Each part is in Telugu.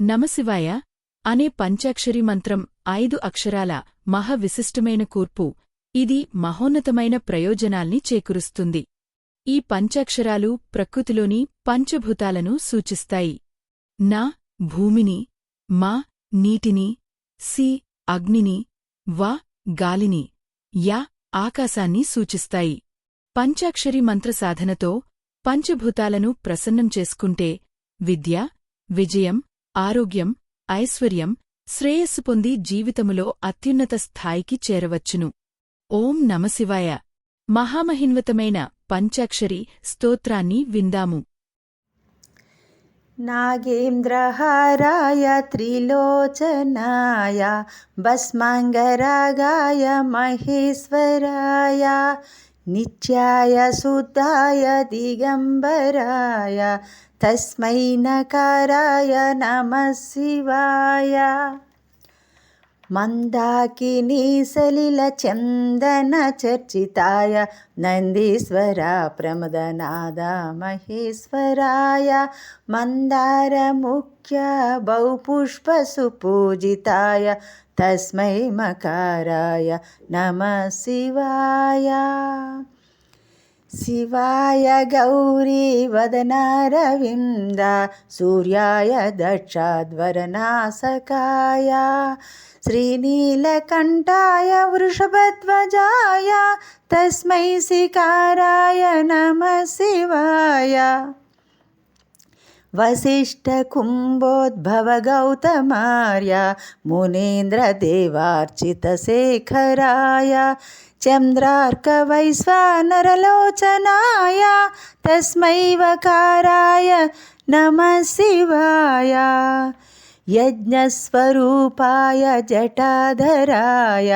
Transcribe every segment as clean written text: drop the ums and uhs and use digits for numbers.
నమశివాయ అనే పంచాక్షరి మంత్రం 5 అక్షరాల మహావిశిష్టమైన కూర్పు. ఇది మహోన్నతమైన ప్రయోజనాల్ని చేకూరుస్తుంది. ఈ పంచాక్షరాలు ప్రకృతిలోని పంచభూతాలను సూచిస్తాయి. న భూమిని, మ నీటిని, సి అగ్నిని, వ గాలిని, య ఆకాశాన్ని సూచిస్తాయి. పంచాక్షరి మంత్ర సాధనతో పంచభూతాలను ప్రసన్నం చేసుకుంటే విద్య, విజయం, ఆరోగ్యం, ఐశ్వర్యం, శ్రేయస్సు పొంది జీవితములో అత్యున్నత స్థాయికి చేరవచ్చును. ఓం నమశివాయ. మహామహిన్వతమైన పంచాక్షరి స్తోత్రాన్ని విందాము. నాగేంద్రహారాయ త్రిలోచనాయ భస్మాంగరాగాయ మహేశ్వరాయ నిత్యాయ శుద్ధాయ దిగంబరాయ తస్మై నకారాయ నమః శివాయ. మందాకినీ సలిల చందన చర్చితాయ నందీశ్వర ప్రమదనాద మహేశ్వరాయ మందార ముఖ్య బహుపుష్ప సుపూజితాయ తస్మై మకారాయ నమః శివాయ. శివాయ గౌరీ వదనారవింద సూర్యాయ దక్షాధ్వరనాసకాయ శ్రీనీలకంఠాయ వృషభధ్వజాయ తస్మై శిఖారాయ నమః శివాయ. వసిష్ఠ కుంభోద్భవ గౌతమార్య మునీంద్ర దేవార్చిత శేఖరాయ చంద్రార్క వైశ్వానరలోచనాయ తస్మై వకారాయ నమః శివాయ. యజ్ఞస్వరూపాయ జటాధరాయ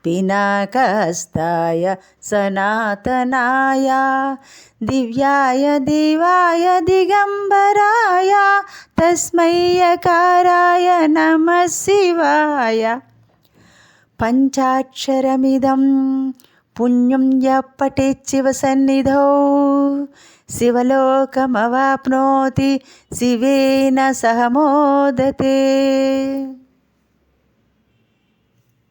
పినాకహస్తాయ సనాతనాయ దివ్యాయ దేవాయ దిగంబరాయ తస్మై యకారాయ నమః శివాయ. పంచాక్షరమిదం పుణ్యం యః పఠేత్ శివసన్నిధౌ శివలోకమవాప్నోతి శివేన సహ మోదతే.